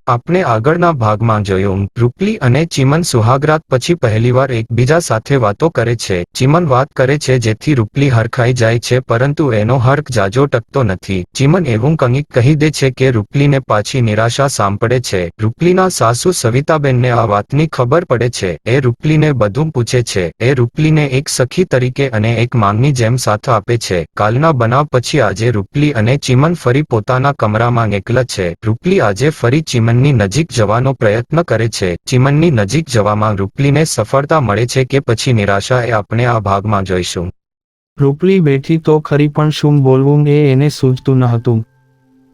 આપણે આગળના ભાગમાં જોયું, રૂપલી અને ચીમન સુહાગરાત પછી પહેલીવાર એકબીજા સાથે વાતો કરે છે. ચીમન વાત કરે છે જેથી રૂપલી હરખાઈ જાય છે, પરંતુ એનો હર્ખ જાજો ટકતો નથી. ચીમન એવું કંઈક કહી દે છે કે રૂપલીને પાછી નિરાશા સાંપડે છે. રૂપલીના સાસુ સવિતાબેનને આ વાતની ખબર પડે છે. એ રૂપલીને બધું પૂછે છે. એ રૂપલીને એક સખી તરીકે અને એક માંગની જેમ સાથ આપે છે. કાલના બનાવ પછી આજે રૂપલી અને ચીમન ફરી પોતાના કમરામાં એકલા છે. રૂપલી આજે ફરી ચીમનની નજીક જવાનો પ્રયત્ન કરે છે. ચીમનની નજીક જવામાં રૂપલીને સફળતા મળે છે કે પછી નિરાશા, એ આપણે આ ભાગમાં જોઈશું. રૂપલી બેઠી તો ખરી, પણ શું બોલવું એ એને સૂઝતું ન હતું.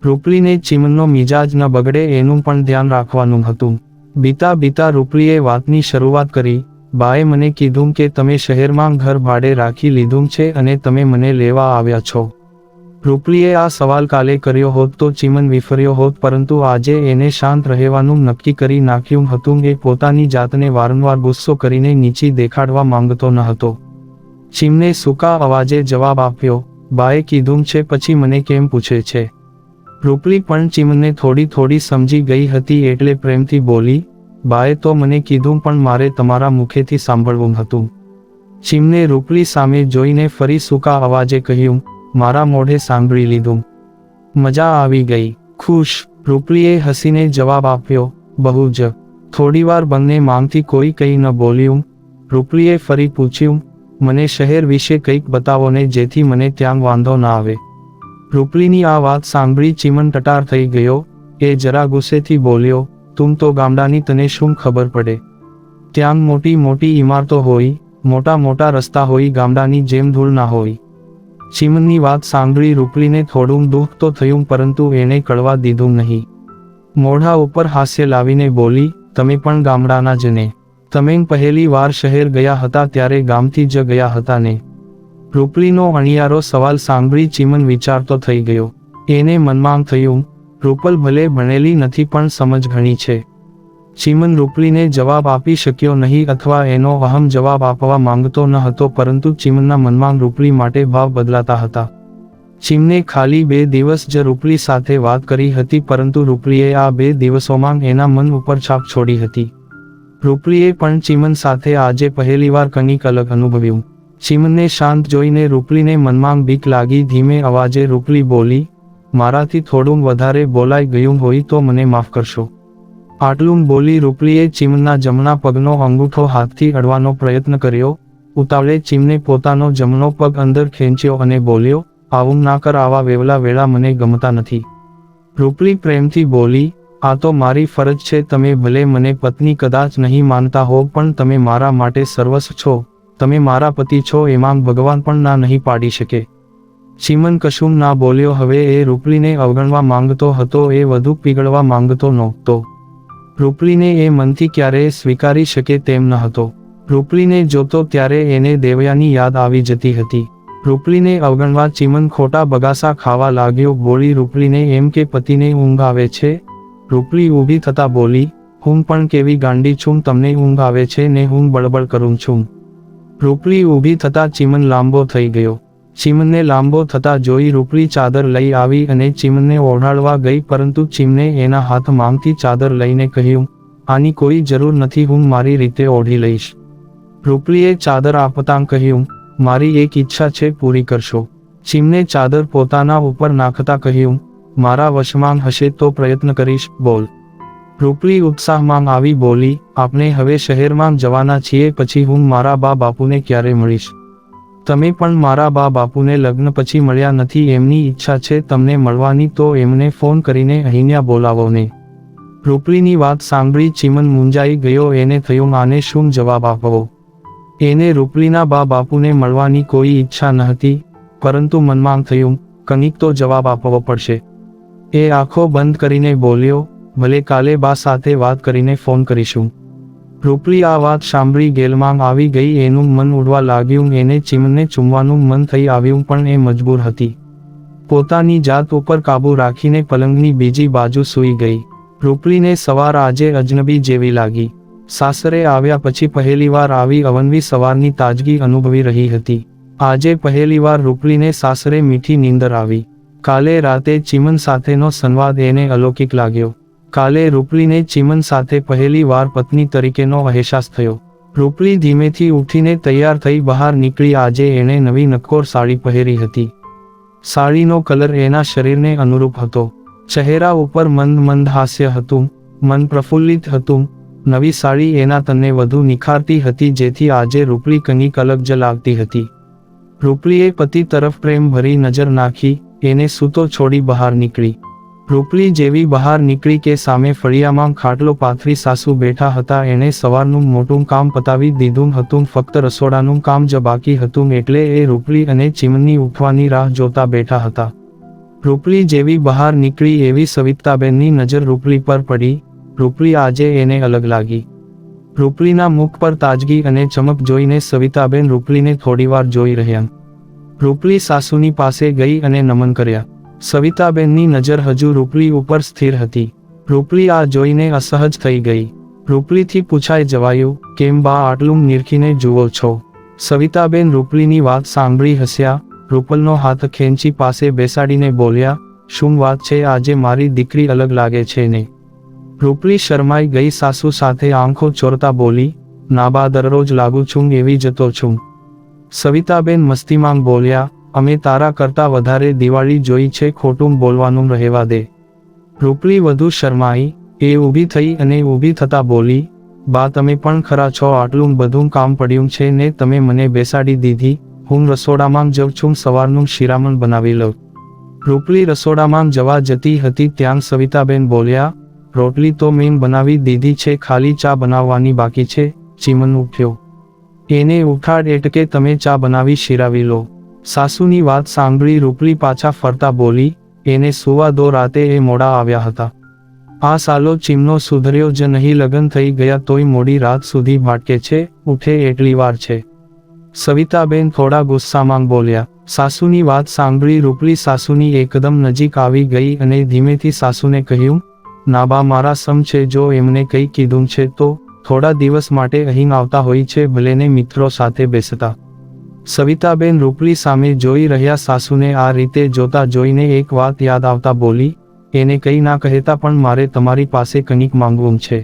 રૂપલીને ચીમનનો મિજાજ ન બગડે એનું પણ ધ્યાન રાખવાનું હતું. બીતા રૂપલીએ વાતની શરૂઆત કરી. બાએ મને કીધું કે તમે શહેરમાં ઘર ભાડે રાખી લીધું છે અને તમે મને લેવા આવ્યા છો. રૂપલીએ આ સવાલ કાલે કર્યો હોત તો ચીમન વિફર્યો હોત, પરંતુ આજે એને શાંત રહેવાનું નક્કી કરી નાખ્યું હતું. એ પોતાની જાતને વારંવાર ગુસ્સો કરીને નીચી દેખાડવા માંગતો ન હતો. ચીમને સૂકા અવાજે જવાબ આપ્યો, બાએ કીધું છે પછી મને કેમ પૂછે છે? રૂપલી પણ ચીમને થોડી સમજી ગઈ હતી એટલે પ્રેમથી બોલી, બાએ તો મને કીધું, પણ મારે તમારા મુખેથી સાંભળવું હતું. ચીમને રૂપલી સામે જોઈને ફરી સૂકા અવાજે કહ્યું, મારા મોઢે સાંભળી લીધું. મજા આવી ગઈ. ખુશ? રૂપલીએ હસીને જવાબ આપ્યો, બહુ જ. થોડીવાર બંને માંગથી કોઈ કંઈ ન બોલ્યું. રૂપલીએ ફરી પૂછ્યું, મને શહેર વિશે કંઈક બતાવો ને, જેથી મને ત્યાં વાંધો ના આવે. રૂપલીની આ વાત સાંભળી ચીમન ટટાર થઈ ગયો. એ જરા ગુસ્સેથી બોલ્યો, તું તો ગામડાની, તને શું ખબર પડે? ત્યાં મોટી ઇમારતો હોય, મોટા રસ્તા હોય, ગામડાની જેમ ધૂળ ના હોય. ચીમનની વાત સાંભળી રૂપલીને થોડું દુઃખ તો થયું, પરંતુ એને કળવા દીધું નહીં. મોઢા ઉપર હાસ્ય લાવીને બોલી, તમે પણ ગામડાના જ ને? તમે પહેલી વાર શહેર ગયા હતા ત્યારે ગામથી જ ગયા હતા ને? રૂપલીનો અણિયારો સવાલ સાંભળી ચીમન વિચારતો થઈ ગયો. એને મનમાં થયું, રૂપલ ભલે ભણેલી નથી પણ સમજ ઘણી છે. ચીમન રૂપલીને જવાબ આપી શક્યો નહીં, અથવા એનો અહમ જવાબ આપવા માંગતો ન હતો, પરંતુ ચીમનના મનમાં રૂપલી માટે ભાવ બદલાતા હતા. ચીમને ખાલી 2 દિવસ જ રૂપલી સાથે વાત કરી હતી, પરંતુ રૂપલીએ આ 2 દિવસોમાં એના મન ઉપર છાપ છોડી હતી. રૂપલીએ પણ ચીમન સાથે આજે પહેલીવાર કંઈક અલગ અનુભવ્યું. ચીમને શાંત જોઈને રૂપલીને મનમાં બીક લાગી. ધીમે અવાજે રૂપલી બોલી, મારાથી થોડું વધારે બોલાઈ ગયું હોય તો મને માફ કરશો. આટલું બોલી રૂપલીએ ચીમનના જમણા પગનો અંગૂઠો હાથથી અડવાનો પ્રયત્ન કર્યો. ઉતાવળે ચીમને પોતાનો જમણો પગ અંદર ખેંચ્યો અને બોલ્યો, આવું ના કર, આવા વેવલા વેળા મને ગમતા નથી. રૂપલી પ્રેમથી બોલી, આ તો મારી ફરજ છે. તમે ભલે મને પત્ની કદાચ નહીં માનતા હો, પણ તમે મારા માટે સર્વસ્વ છો. તમે મારા પતિ છો, એમાં ભગવાન પણ ના નહીં પાડી શકે. ચીમન કશું ના બોલ્યો. હવે એ રૂપલીને અવગણવા માંગતો હતો, એ વધુ પીગળવા માંગતો નહોતો. રૂપલીને એ મનથી ક્યારેય સ્વીકારી શકે તેમ ન હતો. રૂપલીને જોતો ત્યારે એને દેવયાની યાદ આવી જતી હતી. રૂપલીને અવગણવા ચીમન ખોટા બગાસા ખાવા લાગ્યો. બોલી રૂપલીને એમ કે પતિને ઊંઘ આવે છે? રૂપલી ઊભી થતા બોલી, હું પણ કેવી ગાંડી છું, તમને ઊંઘ આવે છે ને હું બળબડ કરું છું. રૂપલી ઊભી થતા ચીમન લાંબો થઈ ગયો. ચીમને લાંબો થતા જોઈ રૂપલી ચાદર લઈ આવી અને ચીમને ઓઢાડવા ગઈ, પરંતુ ચીમને એના હાથમાંથી ચાદર લઈને કહ્યું, આની કોઈ જરૂર નથી, હું મારી રીતે ઓઢી લઈશ. રૂપલીએ ચાદર આપતાં કહ્યું, મારી એક ઈચ્છા છે, પૂરી કરશો? ચીમને ચાદર પોતાના ઉપર નાખતા કહ્યું, મારા વશમાં હશે તો પ્રયત્ન કરીશ, બોલ. રૂપલી ઉત્સાહમાં આવી બોલી, આપણે હવે શહેરમાં જવાના છીએ, પછી હું મારા બા બાપુને ક્યારે મળીશ? તમે પણ મારા બા બાપુને લગ્ન પછી મળ્યા નથી. એમની ઈચ્છા છે તમને મળવાની, તો એમને ફોન કરીને અહીંયા બોલાવો ને. રૂપલીની વાત સાંભળી ચીમન મૂંઝાઈ ગયો. એને થયું, આને શું જવાબ આપવો? એને રૂપલીના બા બાપુને મળવાની કોઈ ઈચ્છા ન હતી, પરંતુ મનમાં થયું, કંઈક તો જવાબ આપવો પડશે. એ આંખો બંધ કરીને બોલ્યો, ભલે કાલે બા સાથે વાત કરીને ફોન કરીશું. રૂપલી આ વાત સાંભળી ગેલમાં આવી ગઈ. એનું મન ઉડવા લાગ્યું. એને ચીમને ચૂમવાનું મન થઈ આવ્યું, પણ એ મજબૂર હતી. પોતાની જાત ઉપર કાબુ રાખીને પલંગની બીજી બાજુ સૂઈ ગઈ. રૂપલીને સવાર આજે અજનબી જેવી લાગી. સાસરે આવ્યા પછી પહેલીવાર આવી અવનવી સવારની તાજગી અનુભવી રહી હતી. આજે પહેલીવાર રૂપલીને સાસરે મીઠી નીંદર આવી. કાલે રાતે ચીમન સાથેનો સંવાદ એને અલૌકિક લાગ્યો. કાલે રૂપલીને ચીમન સાથે પહેલી વાર પત્ની તરીકેનો અહેસાસ થયો. રૂપલી ધીમેથી ઉઠીને તૈયાર થઈ બહાર નીકળી. આજે એણે નવી નક્કોર સાડી પહેરી હતી. સાડીનો કલર એના શરીરને અનુરૂપ હતો. ચહેરા ઉપર મંદ મંદ હાસ્ય હતું, મન પ્રફુલ્લિત હતું. નવી સાડી એના તનને વધુ નિખારતી હતી, જેથી આજે રૂપલી કંઈક અલગ જ લાગતી હતી. રૂપલીએ પતિ તરફ પ્રેમ ભરી નજર નાખી, એને સૂતો છોડી બહાર નીકળી. રૂપલી જેવી બહાર નીકળી કે સામે ફળિયામાં ખાટલો પાથરી સાસુ બેઠા હતા. એણે સવારનું મોટું કામ પતાવી દીધું હતું, ફક્ત રસોડાનું કામ જ બાકી હતું. એટલે એ રૂપલી અને ચીમનની ઉઠવાની રાહ જોતા બેઠા હતા. રૂપલી જેવી બહાર નીકળી એવી સવિતાબેનની નજર રૂપલી પર પડી. રૂપલી આજે એને અલગ લાગી. રૂપલીના મુખ પર તાજગી અને ચમક જોઈને સવિતાબેન રૂપલીને થોડીવાર જોઈ રહ્યા. રૂપલી સાસુની પાસે ગઈ અને નમન કર્યા. સવિતાબેનની નજર હજુ રૂપલી ઉપર સ્થિર હતી. રૂપલી આ જોઈને અસહજ થઈ ગઈ. રૂપલીથી પૂછાઈ જવાયું, કેમ બા આટલું નિરખીને જુઓ છો? સવિતાબેન રૂપલીની વાત સાંભળી હસ્યા. રૂપલનો હાથ ખેંચી પાસે બેસાડીને બોલ્યા, શું વાત છે? આજે મારી દીકરી અલગ લાગે છે ને? રૂપલી શરમાઈ ગઈ. સાસુ સાથે આંખો ચોરતા બોલી, ના બા, દરરોજ લાગુ છું એવી જતો છું. સવિતાબેન મસ્તીમાં બોલ્યા, અમે તારા કરતા વધારે દિવાળી જોઈ છે, ખોટું બોલવાનું રહેવા દે. રૂપલી વધુ શરમાઈ. એ ઊભી થઈ અને ઊભી થતા બોલી, બા તમે પણ ખરા છો, આટલું બધું કામ પડ્યું છે ને તમે મને બેસાડી દીધી. હું રસોડામાં જઉં છું, સવારનું શિરામણ બનાવી લઉં. રૂપલી રસોડામાં જવા જતી હતી ત્યાં સવિતાબેન બોલ્યા, રોટલી તો મેં બનાવી દીધી છે, ખાલી ચા બનાવવાની બાકી છે. ચીમન ઉઠ્યો. એને ઉઠાડ એટલે તમે ચા બનાવી શિરાવી લો. સાસુની વાત સાંભળી રૂપલી પાછા ફરતા બોલી, એને સુવા દો, રાતે એ મોડા આવ્યા હતા. આ સાલો ચીમનો સુધર્યો જ નહીં, લગ્ન થઈ ગયા તોય મોડી રાત સુધી ભાટકે છે, ઉઠે એટલી વાર છે. સવિતાબેન થોડા ગુસ્સામાં બોલ્યા. સાસુની વાત સાંભળી રૂપલી સાસુની એકદમ નજીક આવી ગઈ અને ધીમેથી સાસુને કહ્યું, ના બા, મારા સમ છે, જો એમને કંઈ કીધું છે તો થોડા દિવસ માટે અહીં આવતા હોય છે, ભલેને મિત્રો સાથે બેસતા. સવિતાબેન રૂપલી સામે જોઈ રહ્યા. સાસુને આ રીતે જોતા જોઈને એક વાત યાદ આવતા બોલી, એને કંઈ ના કહેતા પણ મારે તમારી પાસે કંઈક માંગવું છે.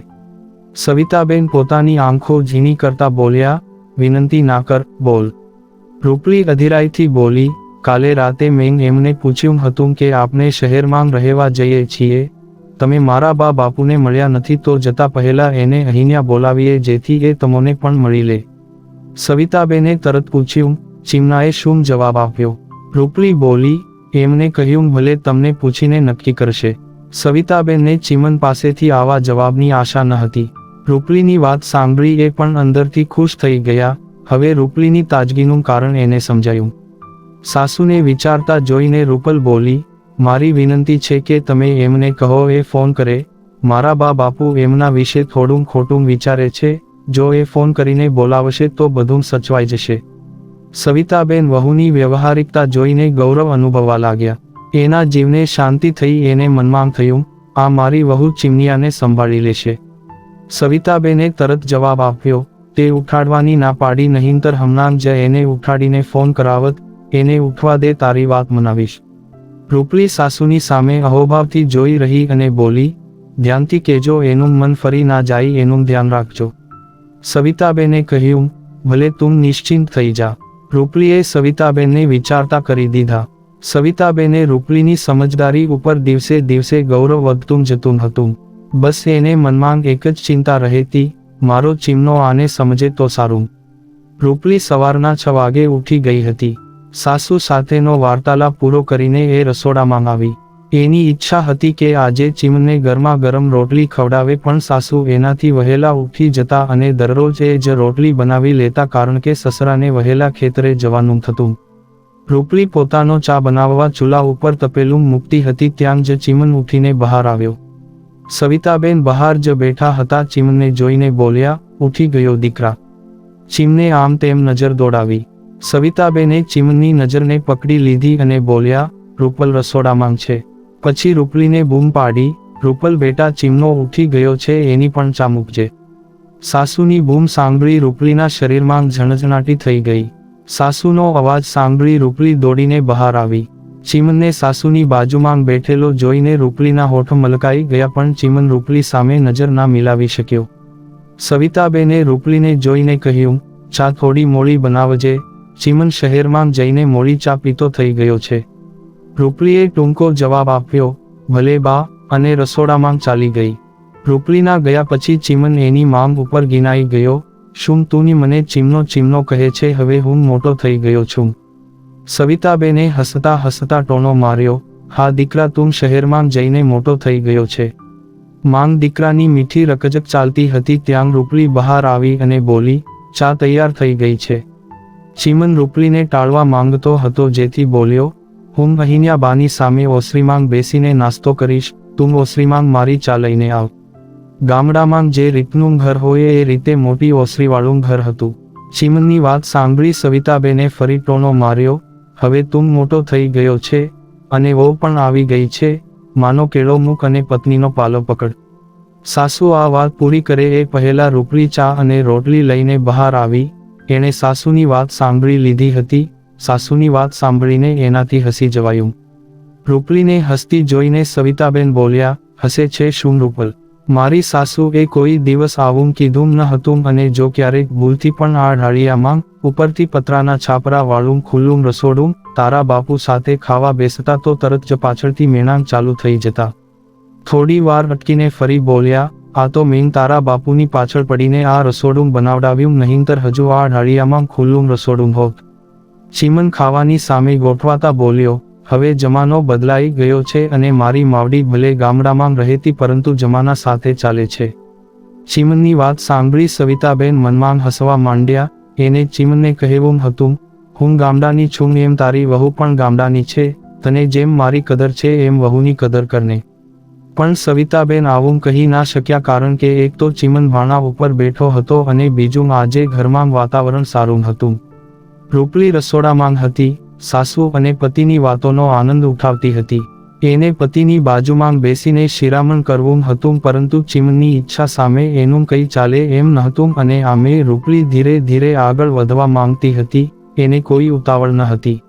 સવિતાબેન પોતાની આંખો ઝીણી કરતા બોલ્યા, વિનંતી ના કર, બોલ. રૂપલી અધીરાઈથી બોલી, કાલે રાતે મેં એમને પૂછ્યું હતું કે આપણે શહેરમાં રહેવા જઈએ છીએ. તમે મારા બા બાપુને મળ્યા નથી તો જતા પહેલા એને અહીંયા બોલાવીએ, જેથી એ તમને પણ મળી લે. સવિતાબેને તરત પૂછ્યું, ચીમનાએ શું જવાબ આપ્યો? રૂપલી બોલી, એમને કહ્યું ભલે તમને પૂછીને નક્કી કરશે. સવિતાબેનને ચીમન પાસેથી આવા જવાબની આશા ન હતી. રૂપલીની વાત સાંભળી એ પણ અંદરથી ખુશ થઈ ગયા. હવે રૂપલીની તાજગીનું કારણ એને સમજાયું. સાસુને વિચારતા જોઈને રૂપલ બોલી, મારી વિનંતી છે કે તમે એમને કહો એ ફોન કરે. મારા બા બાપુ એમના વિશે થોડું ખોટું વિચારે છે, જો એ ફોન કરીને બોલાવશે તો બધું સચવાઈ જશે. સવિતાબેન વહુની વ્યવહારિકતા જોઈને ગૌરવ અનુભવવા લાગ્યા. એના જીવને શાંતિ થઈ. એને મનમાં થયું, આ મારી વહુ ચીમનિયાને સંભાળી લેશે. સવિતાબેને તરત જવાબ આપ્યો, તે ઉઠાડવાની ના પાડી, નહીંતર હમણાં જ એને ઉઠાડીને ફોન કરાવત. એને ઉઠવા દે, તારી વાત મનાવીશ. રૂપલી સાસુની સામે અહોભાવથી જોઈ રહી અને બોલી, ધ્યાનથી કહેજો, એનું મન ફરી ના જાય, એનું ધ્યાન રાખજો. સવિતાબેને કહ્યું, ભલે તું નિશ્ચિંત થઈ જા. રૂપલીએ સવિતાબેનને વિચારતા કરી દીધા. સવિતાબેને રૂપલીની સમજદારી ઉપર દિવસે દિવસે ગૌરવ વધતું જતું હતું. બસ એને મનમાં એક જ ચિંતા રહેતી, મારો ચીમનો આને સમજે તો સારું. રૂપલી સવારના 6 વાગે ઉઠી ગઈ હતી. સાસુ સાથેનો વાર્તાલાપ પૂરો કરીને એ રસોડામાં આવી. એની ઈચ્છા હતી કે આજે ચીમને ગરમા ગરમ રોટલી ખવડાવે, પણ સાસુ એનાથી વહેલા ઉઠી જતા અને દરરોજ એ જ રોટલી બનાવી લેતા, કારણ કે સસરાને વહેલા ખેતરે જવાનું થતું. રૂપલી પોતાનો ચા બનાવવા ચૂલા ઉપર તપેલું મૂકતી હતી ત્યાં જ ચીમન ઉઠીને બહાર આવ્યો. સવિતાબેન બહાર જ બેઠા હતા. ચીમને જોઈને બોલ્યા, ઉઠી ગયો દીકરા. ચીમને આમ તેમ નજર દોડાવી. સવિતાબેને ચીમનની નજરને પકડી લીધી અને બોલ્યા, રૂપલ રસોડામાં છે. પછી રૂપલીને બૂમ પાડી, રૂપલ બેટા, ચીમનો ઉઠી ગયો છે, એની પણ ચા મૂકજે. સાસુની બૂમ સાંભળી રૂપલીના શરીરમાં ઝણઝણાટી થઈ ગઈ. સાસુનો અવાજ સાંભળી રૂપલી દોડીને બહાર આવી. ચીમનને સાસુની બાજુમાં બેઠેલો જોઈને રૂપલીના હોઠ મલકાઈ ગયા, પણ ચીમન રૂપલી સામે નજર ના મિલાવી શક્યો. સવિતાબેને રૂપલીને જોઈને કહ્યું, ચા થોડી મોડી બનાવજે. ચીમન શહેરમાં જઈને મોડી ચા પીતો થઈ ગયો છે. રૂપલીએ ટૂંકો જવાબ આપ્યો, ભલે બા, અને રસોડામાં ચાલી ગઈ. રૂપલીના ગયા પછી ચીમન એની માંગ ઉપર ગિનાઈ ગયો. શું તું મને ચીમનો કહે છે? હવે હું મોટો થઈ ગયો છું. સવિતાબેને હસતા હસતા ટોનો માર્યો, હા દીકરા, તું શહેરમાં જઈને મોટો થઈ ગયો છે. માંગ દીકરાની મીઠી રકજક ચાલતી હતી ત્યાં રૂપલી બહાર આવી અને બોલી, ચા તૈયાર થઈ ગઈ છે. ચીમન રૂપલીને ટાળવા માંગતો હતો જેથી બોલ્યો, હું અહીંયા બાની સામે ઓસરીમાં બેસીને નાસ્તો કરીશ, તું ઓસરીમાં મારી ચા લઈને આવ. ગામડામાં જે રીતનું ઘર હોય એ રીતે મોટી ઓસરીવાળું ઘર હતું. ચીમનની વાત સાંભળી સવિતાબેને ફરી ટોનો માર્યો, હવે તું મોટો થઈ ગયો છે અને વહુ પણ આવી ગઈ છે, માનો કેળો મૂક અને પત્નીનો પાલો પકડ. સાસુ આ વાત પૂરી કરે એ પહેલા રૂપલી ચા અને રોટલી લઈને બહાર આવી. એણે સાસુની વાત સાંભળી લીધી હતી. સાસુની વાત સાંભળીને એનાથી હસી જવાયું. રૂપલીને હસતી જોઈને સવિતાબેન બોલ્યા, હસે છે શું રૂપલ? મારી સાસુ એ કોઈ દિવસ આવું કીધું ન હતું, અને જો ક્યારેક ભૂલથી પણ આ ઢાળિયામાં ઉપરથી પતરાના છાપરા વાળું ખુલ્લું રસોડું તારા બાપુ સાથે ખાવા બેસતા તો તરત જ પાછળથી મેણાં ચાલુ થઈ જતા. થોડી વાર અટકીને ફરી બોલ્યા, આ તો મેં તારા બાપુની પાછળ પડીને આ રસોડું બનાવડાવ્યું, નહીંતર હજુ આ ઢાળિયામાં ખુલ્લું રસોડું હોત. ચીમન ખાવાની સામે ગોઠવાતા બોલ્યો, હવે જમાનો બદલાઈ ગયો છે અને મારી માવડી ભલે ગામડામાં રહેતી પરંતુ જમાના સાથે ચાલે છે. ચીમનની વાત સાંભળી સવિતાબેન મનમાં હસવા માંડ્યા. એને ચીમનને કહેવું હતું, હું ગામડાની છું એમ તારી વહુ પણ ગામડાની છે, તને જેમ મારી કદર છે એમ વહુની કદર કરને. પણ સવિતાબેન આવું કહી ના શક્યા, કારણ કે એક તો ચીમન ભાણા ઉપર બેઠો હતો અને બીજું આજે ઘરમાં વાતાવરણ સારું હતું. રૂપલી રસોડામાં હતી. સાસુ અને પતિની વાતોનો આનંદ ઉઠાવતી હતી. એને પતિની બાજુમાં બેસીને શિરામણ કરવું હતું, પરંતુ ચીમનની ઈચ્છા સામે એનું કંઈ ચાલે એમ નહોતું, અને આમે રૂપલી ધીરે ધીરે આગળ વધવા માંગતી હતી. એને કોઈ ઉતાવળ ન હતી.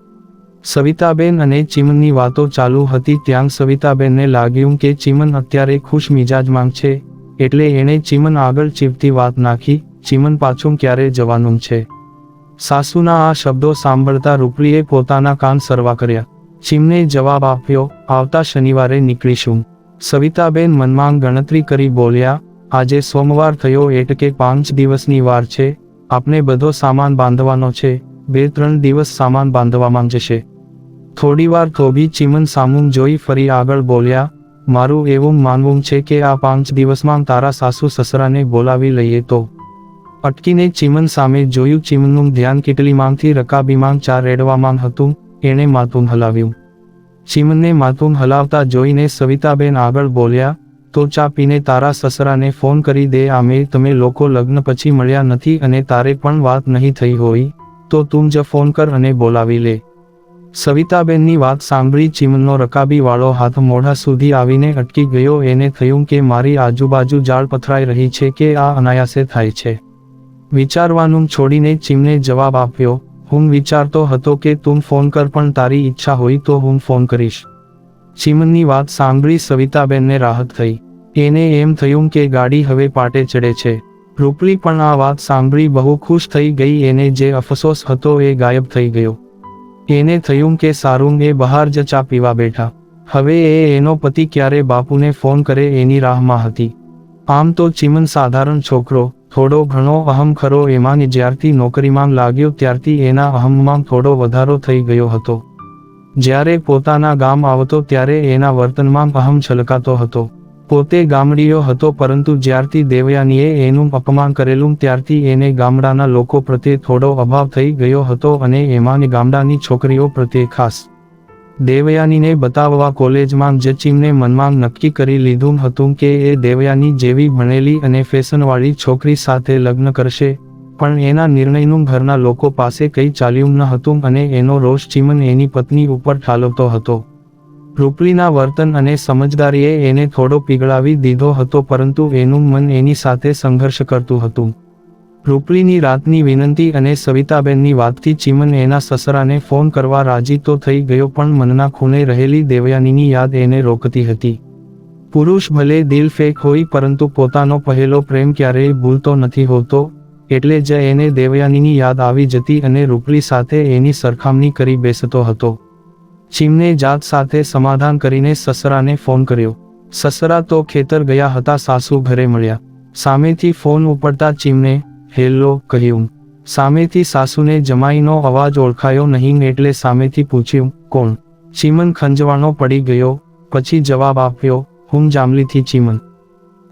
સવિતાબેન અને ચીમનની વાતો ચાલુ હતી ત્યાં સવિતાબેનને લાગ્યું કે ચીમન અત્યારે ખુશ મિજાજમાં છે, એટલે એણે ચીમન આગળ ચીવતી વાત નાખી, ચીમન પાછું ક્યારે જવાનું છે? સાસુના આ શબ્દો સાંભળતા રૂપલીએ પોતાના કાન સરવા કર્યા. ચીમને જવાબ આપ્યો, આવતા શનિવારે નીકળીશું. સવિતાબેન મનમાં ગણતરી કરી બોલ્યા, આજે સોમવાર થયો એટલે 5 દિવસની વાર છે. આપણે બધો સામાન બાંધવાનો છે, 2-3 દિવસ સામાન બાંધવામાં જશે. થોડીવાર થોભી ચીમન સામું જોઈ ફરી આગળ બોલ્યા, મારું એવું માનવું છે કે આ 5 દિવસમાં તારા સાસુ સસરાને બોલાવી લઈએ તો. અટકીને ચીમન સામે જોયું. ચીમનનું ધ્યાન કીટલીમાંથી રકાબીમાં ચા રેડવામાં હતું. એણે માથું હલાવ્યું. ચીમનને માથું હલાવતા જોઈને સવિતાબેન આગળ બોલ્યા, તો ચા પીને તારા સસરાને ફોન કરી દે. આમે તમે લોકો લગ્ન પછી મળ્યા નથી અને તારે પણ વાત નહીં થઈ હોય, તો તું જ ફોન કર અને બોલાવી લે. સવિતાબેનની વાત સાંભળી ચીમનનો રકાબી વાળો હાથ મોઢા સુધી આવીને અટકી ગયો. એને થયું કે મારી આજુબાજુ જાળ પથરાઈ રહી છે કે આ અનાયાસે થાય છે. વિચારવાનું છોડીને ચીમને જવાબ આપ્યો, હું વિચારતો હતો કે તું ફોન કર, પણ તારી ઈચ્છા હોય તો હું ફોન કરીશ. ચીમનની વાત સાંભળી સવિતાબેનને રાહત થઈ. એને એમ થયું કે ગાડી હવે પાટે ચડે છે. રૂપલી પણ આ વાત સાંભળી બહુ ખુશ થઈ ગઈ. એને જે અફસોસ હતો એ ગાયબ થઈ ગયો. એને થયું કે સારું, એ બહાર જ ચા પીવા બેઠા. હવે એનો પતિ ક્યારે બાપુને ફોન કરે એની રાહમાં હતી. આમ તો ચીમન સાધારણ છોકરો, થોડો ઘણો અહમ ખરો. એમાં જ્યારથી નોકરીમાં લાગ્યો ત્યારથી એના અહમમાં થોડો વધારો થઈ ગયો હતો. જ્યારે પોતાના ગામ આવતો ત્યારે એના વર્તનમાં અહમ છલકાતો હતો. પોતે ગામડીયો હતો, પરંતુ જ્યારથી દેવયાનીએ એનું અપમાન કરેલું ત્યારથી એને ગામડાના લોકો પ્રત્યે થોડો અભાવ થઈ ગયો હતો, અને એમાં ગામડાની છોકરીઓ પ્રત્યે ખાસ. દેવયાનીને બતાવવા કોલેજમાં જ ચીમને મનમાં નક્કી કરી લીધું હતું કે એ દેવયાની જેવી ભણેલી અને ફેશનવાળી છોકરી સાથે લગ્ન કરશે, પણ એના નિર્ણયનું ઘરના લોકો પાસે કંઈ ચાલ્યું ન હતું અને એનો રોષ ચીમન એની પત્ની ઉપર ઠાલવતો હતો. રૂપલીના વર્તન અને સમજદારીએ એને થોડો પીગળાવી દીધો હતો, પરંતુ એનું મન એની સાથે સંઘર્ષ કરતું હતું. રૂપલીની રાતની વિનંતી અને સવિતાબેનની વાતથી ચીમન એના સસરાને ફોન કરવા રાજી તો થઈ ગયો, પણ મનના ખૂણે રહેલી દેવયાનીની યાદ એને રોકતી હતી. પુરુષ ભલે દિલ ફેક હોય, પરંતુ પોતાનો પહેલો પ્રેમ ક્યારેય ભૂલતો નથી હોતો, એટલે જ એને દેવયાનીની યાદ આવી જતી અને રૂપલી સાથે એની સરખામણી કરી બેસતો હતો. ચીમને જાત સાથે સમાધાન કરીને સસરાને ફોન કર્યો. સસરા તો ખેતર ગયા હતા, સાસુ ઘરે મળ્યા. સામેથી ફોન ઉપડતા ચીમને હેલો કહ્યું. સામેથી સાસુને જમાઈનો અવાજ ઓળખાયો નહીં, એટલે સામેથી પૂછ્યું, કોણ? ચીમન ખંજવાણો પડી ગયો, પછી જવાબ આપ્યો, હું જામલીથી ચીમન.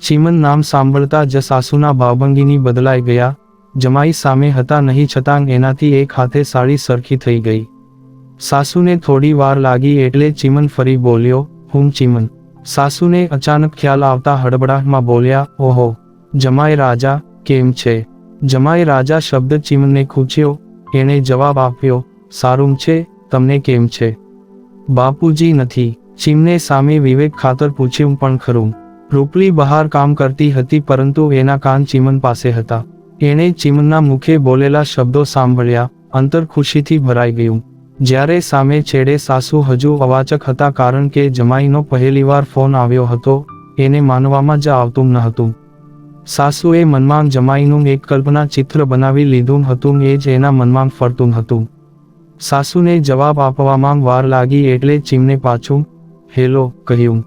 ચીમન નામ સાંભળતા જ સાસુના ભાવભંગીની બદલાઈ ગયા. જમાઈ સામે હતા નહીં, છતાં એનાથી એક હાથે સાડી સરખી થઈ ગઈ. સાસુને થોડી વાર લાગી, એટલે ચીમન ફરી બોલ્યો, હું ચીમન. સાસુને અચાનક ખ્યાલ આવતા હડબડાટમાં બોલ્યા, ઓહો, જમાઈ રાજા, કેમ છે? જમાઈ રાજા શબ્દ ચીમને ખૂંચ્યો. એણે જવાબ આપ્યો, સારું છે, તમને કેમ છે? બાપુજી નથી. ચીમને સામે વિવેક ખાતર પૂછ્યું, પણ ખરું. રૂપલી બહાર કામ કરતી હતી, પરંતુ એના કાન ચીમન પાસે હતા. એણે ચીમનના મુખે બોલેલા શબ્દો સાંભળ્યા. અંતર ખુશીથી ભરાઈ ગયું. જ્યારે સામે છેડે સાસુ હજુ અવાચક હતા, કારણ કે જમાઈનો પહેલીવાર ફોન આવ્યો હતો. એને માનવામાં જ આવતું ન હતું. સાસુએ મનમાં જમાઈનું એક કલ્પના ચિત્ર બનાવી લીધું હતું, એ જ એના મનમાં ફરતું હતું. સાસુને જવાબ આપવામાં વાર લાગી, એટલે ચીમને પાછું હેલો કહ્યું.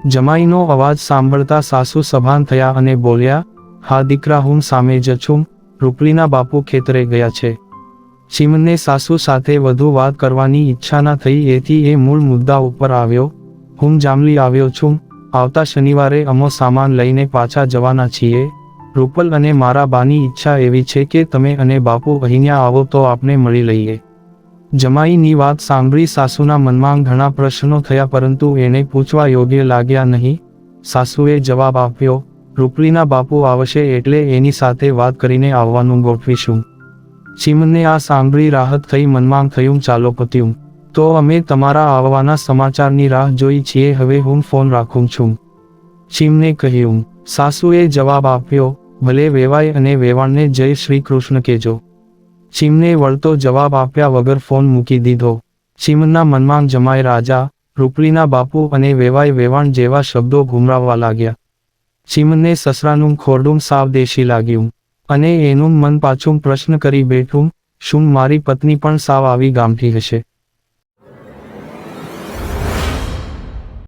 જમાઈનો અવાજ સાંભળતા સાસુ સભાન થયા અને બોલ્યા, હા દીકરા, હું સામે જ છું. રૂપલીના બાપુ ખેતરે ગયા છે. ચીમને સાસુ સાથે વધુ વાત કરવાની ઈચ્છા ન થઈ, એથી એ મૂળ મુદ્દા ઉપર આવ્યો. હું જામલી આવ્યો છું. આવતા શનિવારે અમો સામાન લઈને પાછા જવાના છીએ. રૂપલ અને મારા બાની ઈચ્છા એવી છે કે તમે અને બાપુ અહીંયા આવો તો આપને મળી લઈએ. જમાઈની વાત સાંભળી સાસુના મનમાં ઘણા પ્રશ્નો થયા, પરંતુ એને પૂછવા યોગ્ય લાગ્યા નહીં. સાસુએ જવાબ આપ્યો, રૂપલીના બાપુ આવશે એટલે એની સાથે વાત કરીને આવવાનું ગોઠવીશું. ચીમને આ સાંભળી રાહત થઈ. મનમાં થયું, ચાલો પત્યું. તો અમે તમારા આવવાના સમાચારની રાહ જોઈ છીએ. હવે હું ફોન રાખું છું. ચીમને કહ્યું. સાસુએ જવાબ આપ્યો, ભલે વેવાય, અને વેવાણને જય શ્રી કૃષ્ણ કહેજો. ચીમને વળતો જવાબ આપ્યા વગર ફોન મૂકી દીધો. ચીમનના મનમાં જમાઈ રાજા, રૂપલીના બાપુ અને વેવાય વેવાણ જેવા શબ્દો ઘુમરાવવા લાગ્યા. ચીમને સસરાનું ખોરડું સાવ દેશી લાગ્યું, અને એનું મન પાછું પ્રશ્ન કરી બેઠું, શું મારી પત્ની પણ સાવ આવી ગામઠી હશે?